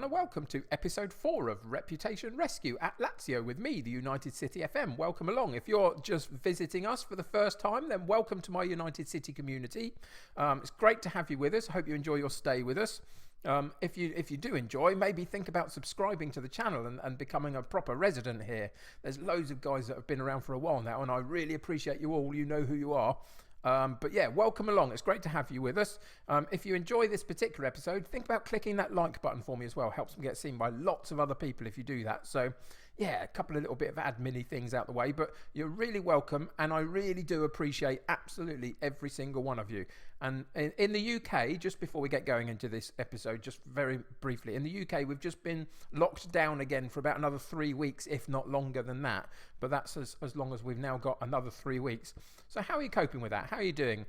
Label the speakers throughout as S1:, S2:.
S1: everyone, and welcome to episode 4 of Reputation Rescue at Lazio with me, the United City FM. Welcome along. If you're just visiting us for the first time, then welcome to my United City community. It's great to have you with us. I hope you enjoy your stay with us. If you do enjoy, maybe think about subscribing to the channel and becoming a proper resident here. There's loads of guys that have been around for a while now, and I really appreciate you all. You know who you are. But yeah, welcome along. It's great to have you with us. If you enjoy this particular episode, think about clicking that like button for me as well. Helps me get seen by lots of other people if you do that. So yeah, a couple of little bit of admin-y things out the way, but you're really welcome, and I really do appreciate absolutely every single one of you. And in the UK, just before we get going into this episode, just very briefly, in the UK, we've just been locked down again for about another 3 weeks, if not longer than that. But that's as long as we've now got another 3 weeks. So how are you coping with that? How are you doing?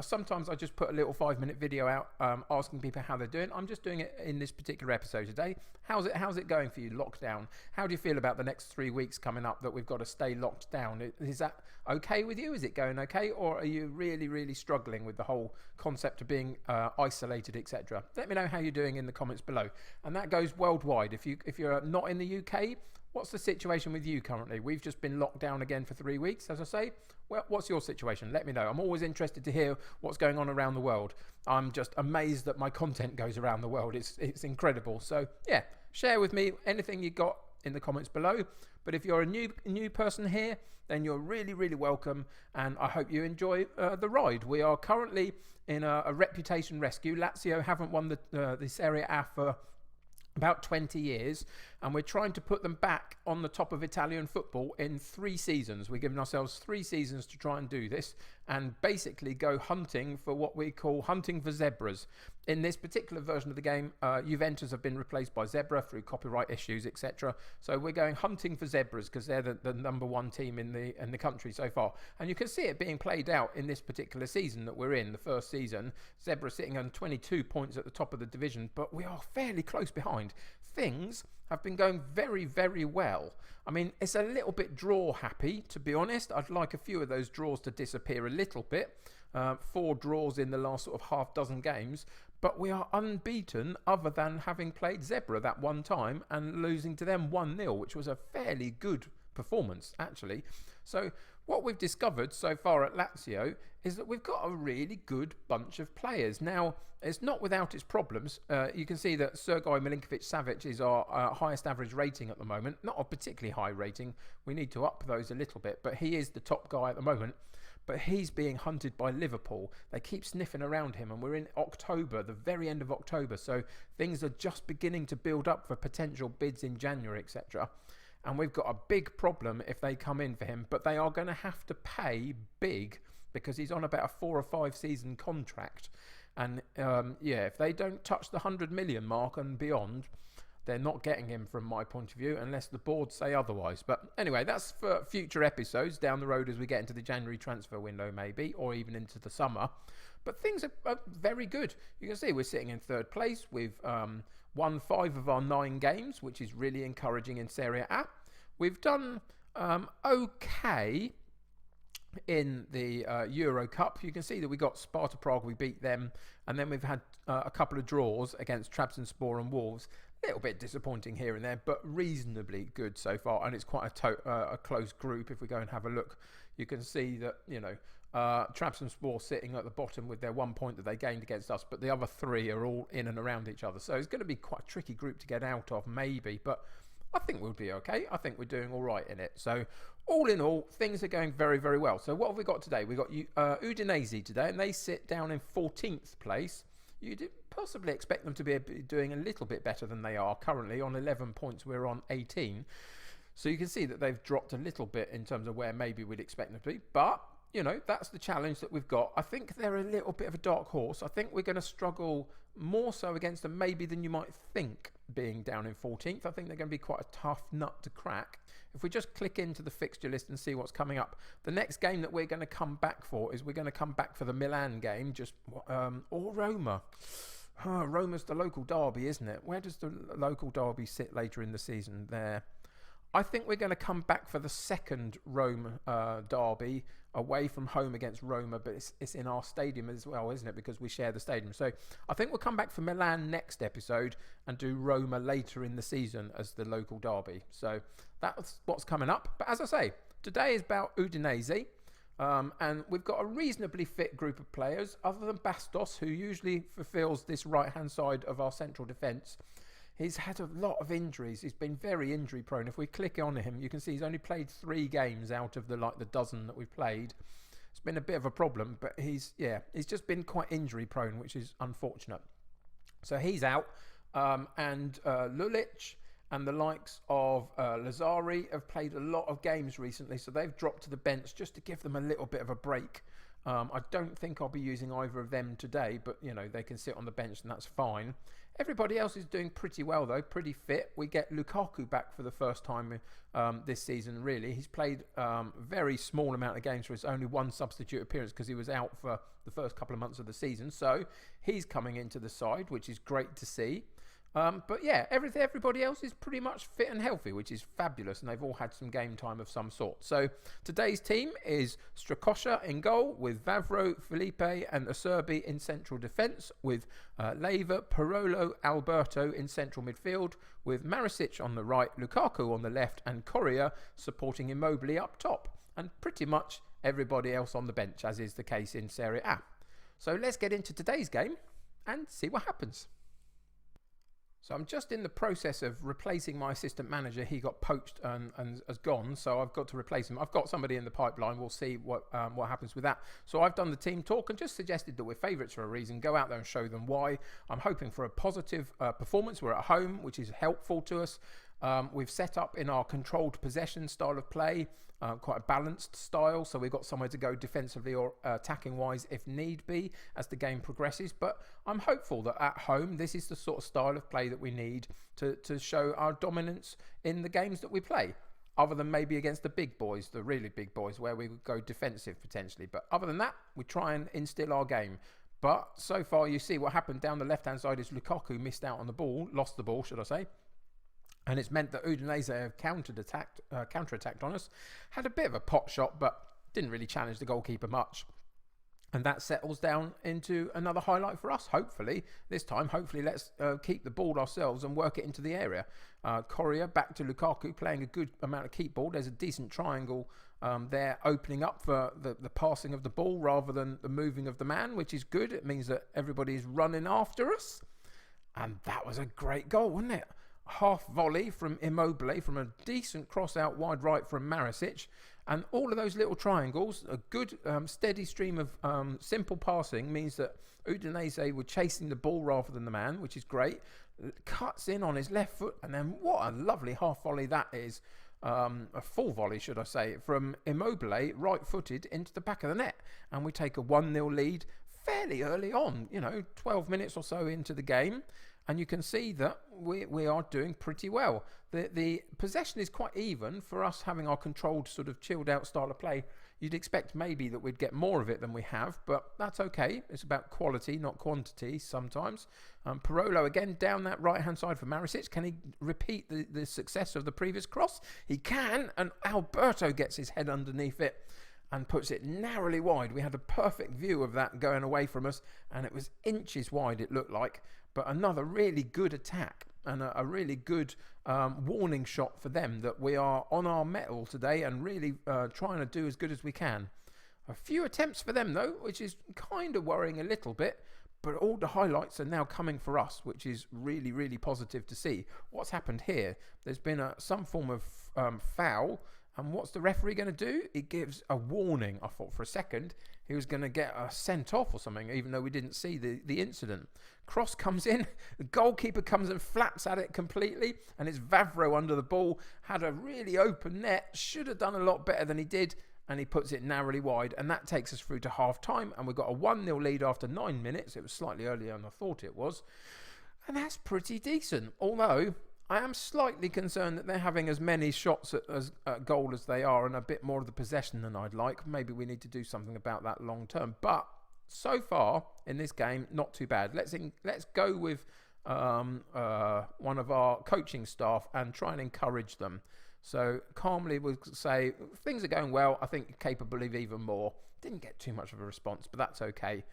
S1: Sometimes I just put a little 5-minute video out asking people how they're doing. I'm just doing it in this particular episode today. How's it going for you, lockdown? How do you feel about the next 3 weeks coming up that we've got to stay locked down? Is that okay with you? Is it going okay? Or are you really, really struggling with the whole concept of being isolated, etc.? Let me know how you're doing in the comments below. And that goes worldwide. If you're not in the UK, what's the situation with you currently? We've just been locked down again for 3 weeks, as I say. Well, what's your situation? Let me know. I'm always interested to hear what's going on around the world. I'm just amazed that my content goes around the world. It's incredible. So yeah, share with me anything you got in the comments below. But if you're a new person here, then you're really, really welcome, and I hope you enjoy the ride. We are currently in a reputation rescue. Lazio haven't won the Serie A for about 20 years, and we're trying to put them back on the top of Italian football in 3 seasons. We're giving ourselves 3 seasons to try and do this, and basically go hunting for what we call hunting for zebras. In this particular version of the game, Juventus have been replaced by Zebra through copyright issues, etc. So we're going hunting for zebras because they're the number 1 team in the country so far. And you can see it being played out in this particular season that we're in, the first season. Zebra sitting on 22 points at the top of the division, but we are fairly close behind. Things have been going very, very well. I mean, it's a little bit draw happy, to be honest. I'd like a few of those draws to disappear a little bit. 4 draws in the last sort of half dozen games, but we are unbeaten other than having played Zebra that one time and losing to them 1-0, which was a fairly good performance actually. So what we've discovered so far at Lazio is that we've got a really good bunch of players. Now, it's not without its problems. You can see that Sergej Milinkovic-Savic is our highest average rating at the moment. Not a particularly high rating. We need to up those a little bit, but he is the top guy at the moment. But he's being hunted by Liverpool. They keep sniffing around him, and we're in October, the very end of October, so things are just beginning to build up for potential bids in January, etc. And we've got a big problem if they come in for him, but they are going to have to pay big because he's on about a 4 or 5 season contract. And yeah, if they don't touch the 100 million mark and beyond, they're not getting him from my point of view unless the board say otherwise. But anyway, that's for future episodes down the road as we get into the January transfer window maybe, or even into the summer. But things are very good. You can see we're sitting in 3rd place. We've won 5 of our 9 games, which is really encouraging in Serie A. We've done okay in the Euro Cup. You can see that we got Sparta Prague, we beat them, and then we've had a couple of draws against Trabzonspor and Wolves. A little bit disappointing here and there, but reasonably good so far, and it's quite a close group. If we go and have a look, you can see that, you know, Trabzonspor sitting at the bottom with their 1 point that they gained against us, but the other 3 are all in and around each other, so it's going to be quite a tricky group to get out of maybe, but I think we'll be okay. I think we're doing all right in it. So all in all, things are going very, very well. So what have we got today? We've got Udinese today, and they sit down in 14th place. You'd possibly expect them to be doing a little bit better than they are currently. On 11 points, we're on 18. So you can see that they've dropped a little bit in terms of where maybe we'd expect them to be. But, you know, that's the challenge that we've got. I think they're a little bit of a dark horse. I think we're going to struggle more so against them maybe than you might think, being down in 14th. I think they're going to be quite a tough nut to crack. If we just click into the fixture list and see what's coming up, the next game that we're going to come back for is we're going to come back for the Milan game, or Roma. Roma's the local derby, isn't it? Where does the local derby sit later in the season? There. I think we're going to come back for the second Rome derby away from home against Roma, but it's in our stadium as well, isn't it? Because we share the stadium. So I think we'll come back for Milan next episode and do Roma later in the season as the local derby. So that's what's coming up. But as I say, today is about Udinese. And we've got a reasonably fit group of players, other than Bastos, who usually fulfills this right-hand side of our central defence. He's had a lot of injuries. He's been very injury prone. If we click on him, you can see he's only played 3 games out of the dozen that we've played. It's been a bit of a problem, but he's just been quite injury prone, which is unfortunate. So he's out, and Lulic and the likes of Lazari have played a lot of games recently, so they've dropped to the bench just to give them a little bit of a break. I don't think I'll be using either of them today, but they can sit on the bench and that's fine. Everybody else is doing pretty well though, pretty fit. We get Lukaku back for the first time this season, really. He's played very small amount of games, so it's only 1 substitute appearance because he was out for the first couple of months of the season. So he's coming into the side, which is great to see. But yeah, everybody else is pretty much fit and healthy, which is fabulous, and they've all had some game time of some sort. So today's team is Strakosha in goal, with Vavro, Felipe and Acerbi in central defence, with Leiva, Parolo, Alberto in central midfield, with Maricic on the right, Lukaku on the left and Correa supporting Immobile up top, and pretty much everybody else on the bench, as is the case in Serie A. So let's get into today's game and see what happens. So I'm just in the process of replacing my assistant manager. He got poached and has gone, so I've got to replace him. I've got somebody in the pipeline. We'll see what happens with that. So I've done the team talk and just suggested that we're favourites for a reason. Go out there and show them why. I'm hoping for a positive performance. We're at home, which is helpful to us. We've set up in our controlled possession style of play, quite a balanced style, so we've got somewhere to go defensively or attacking wise if need be as the game progresses. But I'm hopeful that at home this is the sort of style of play that we need to show our dominance in the games that we play, other than maybe against the big boys, the really big boys, where we would go defensive potentially. But other than that, we try and instill our game. But so far you see what happened down the left hand side is Lukaku missed out on the ball, lost the ball should I say. And it's meant that Udinese have counter-attacked on us. Had a bit of a pot shot, but didn't really challenge the goalkeeper much. And that settles down into another highlight for us, hopefully. This time, hopefully, let's keep the ball ourselves and work it into the area. Correa back to Lukaku, playing a good amount of keep ball. There's a decent triangle there opening up for the passing of the ball rather than the moving of the man, which is good. It means that everybody's running after us. And that was a great goal, wasn't it? Half volley from Immobile, from a decent cross out wide right from Maricic, and all of those little triangles, a good steady stream of simple passing means that Udinese were chasing the ball rather than the man, which is great. Cuts in on his left foot, and then what a lovely half volley that is, a full volley should I say, from Immobile, right footed into the back of the net, and we take a 1-0 lead fairly early on, 12 minutes or so into the game. And you can see that we are doing pretty well. The possession is quite even for us, having our controlled sort of chilled out style of play. You'd expect maybe that we'd get more of it than we have, but that's okay. It's about quality, not quantity sometimes. Parolo again down that right hand side for Maricic. Can he repeat the success of the previous cross? He can, and Alberto gets his head underneath it and puts it narrowly wide. We had a perfect view of that going away from us, and it was inches wide, it looked like. But another really good attack and a really good warning shot for them that we are on our mettle today and really trying to do as good as we can. A few attempts for them though, which is kind of worrying a little bit, but all the highlights are now coming for us, which is really, really positive to see. What's happened here? There's been some form of foul, and what's the referee going to do? He gives a warning. I thought for a second he was going to get sent off or something, even though we didn't see the incident. Cross comes in, the goalkeeper comes and flaps at it completely, and it's Vavro under the ball. Had a really open net, should have done a lot better than he did, and he puts it narrowly wide, and that takes us through to half-time, and we've got a 1-0 lead after 9 minutes. It was slightly earlier than I thought it was, and that's pretty decent, although I am slightly concerned that they're having as many shots at goal as they are, and a bit more of the possession than I'd like. Maybe we need to do something about that long term. But so far in this game, not too bad. Let's go with one of our coaching staff and try and encourage them. So calmly we'll say, things are going well. I think capable of even more. Didn't get too much of a response, but that's okay.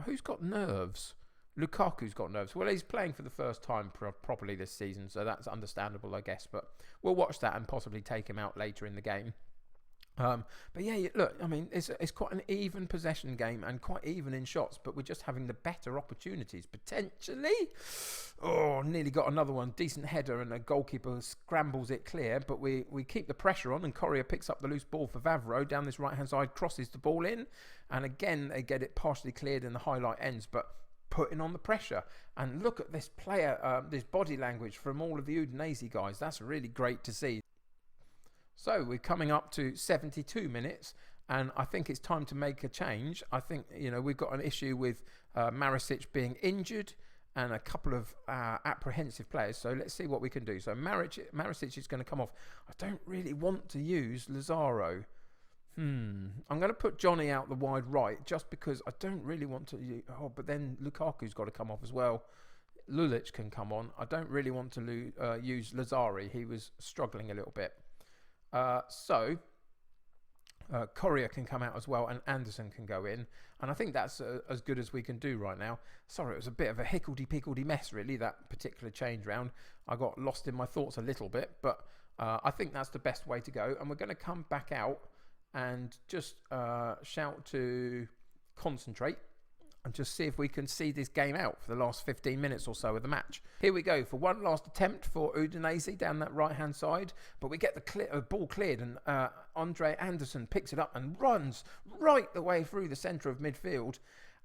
S1: Who's got nerves? Lukaku's got nerves. Well, he's playing for the first time properly this season, so that's understandable, I guess. But we'll watch that and possibly take him out later in the game. But yeah, look, I mean, it's quite an even possession game and quite even in shots, but we're just having the better opportunities, potentially. Oh, nearly got another one. Decent header and a goalkeeper scrambles it clear, but we keep the pressure on, and Correa picks up the loose ball for Vavro down this right-hand side, crosses the ball in, and again, they get it partially cleared and the highlight ends, but putting on the pressure. And look at this player, this body language from all of the Udinese guys. That's really great to see. So we're coming up to 72 minutes, and I think it's time to make a change. I think, we've got an issue with Maricic being injured and a couple of apprehensive players. So let's see what we can do. So Maricic is going to come off. I don't really want to use Lazaro. I'm going to put Johnny out the wide right just because I don't really want to. But then Lukaku's got to come off as well. Lulic can come on. I don't really want to use Lazari. He was struggling a little bit. So Correa can come out as well, and Anderson can go in, and I think that's as good as we can do right now. Sorry, it was a bit of a hickledy-pickledy mess, really, that particular change round. I got lost in my thoughts a little bit, but I think that's the best way to go, and we're going to come back out and just shout to concentrate and just see if we can see this game out for the last 15 minutes or so of the match. Here we go for one last attempt for Udinese down that right-hand side, but we get the ball cleared, and Andre Anderson picks it up and runs right the way through the centre of midfield,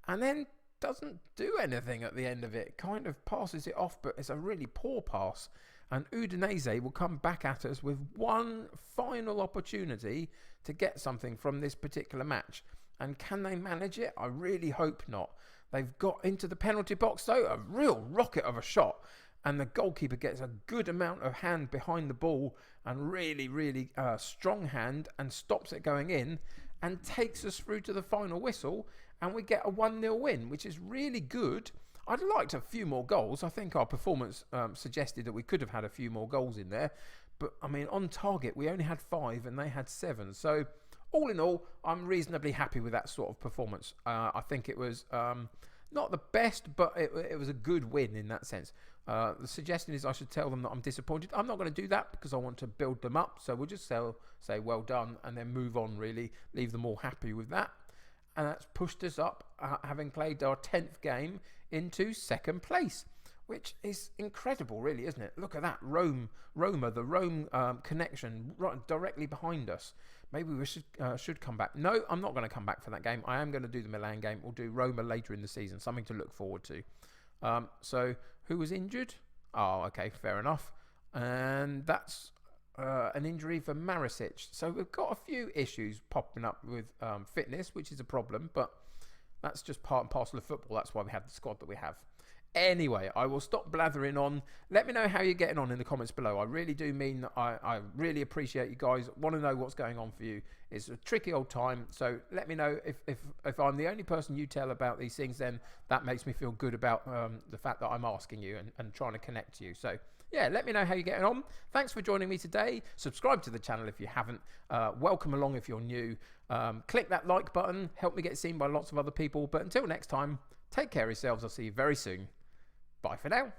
S1: and then doesn't do anything at the end of it. Kind of passes it off, but it's a really poor pass. And Udinese will come back at us with one final opportunity to get something from this particular match. And can they manage it? I really hope not. They've got into the penalty box, though, a real rocket of a shot. And the goalkeeper gets a good amount of hand behind the ball, and really, really strong hand, and stops it going in and takes us through to the final whistle. And we get a 1-0 win, which is really good. I'd liked a few more goals. I think our performance suggested that we could have had a few more goals in there. But, I mean, on target, we only had 5 and they had 7. So, all in all, I'm reasonably happy with that sort of performance. I think it was not the best, but it was a good win in that sense. The suggestion is I should tell them that I'm disappointed. I'm not going to do that because I want to build them up. So we'll just say well done and then move on, really. Leave them all happy with that. And that's pushed us up, having played our 10th game, into second place, which is incredible, really, isn't it? Look at that, Roma, the Rome connection right directly behind us. Maybe we should come back. No, I'm not going to come back for that game. I am going to do the Milan game. We'll do Roma later in the season, something to look forward to. So, who was injured? Oh, okay, fair enough. And that's an injury for Maricic. So, we've got a few issues popping up with fitness, which is a problem, but that's just part and parcel of football. That's why we have the squad that we have. Anyway, I will stop blathering on. Let me know how you're getting on in the comments below. I really do mean that I really appreciate you guys. Want to know what's going on for you. It's a tricky old time. So let me know if I'm the only person you tell about these things, then that makes me feel good about the fact that I'm asking you and trying to connect to you. So yeah, let me know how you're getting on. Thanks for joining me today. Subscribe to the channel if you haven't. Welcome along if you're new. Click that like button. Help me get seen by lots of other people. But until next time, take care of yourselves. I'll see you very soon. Bye for now.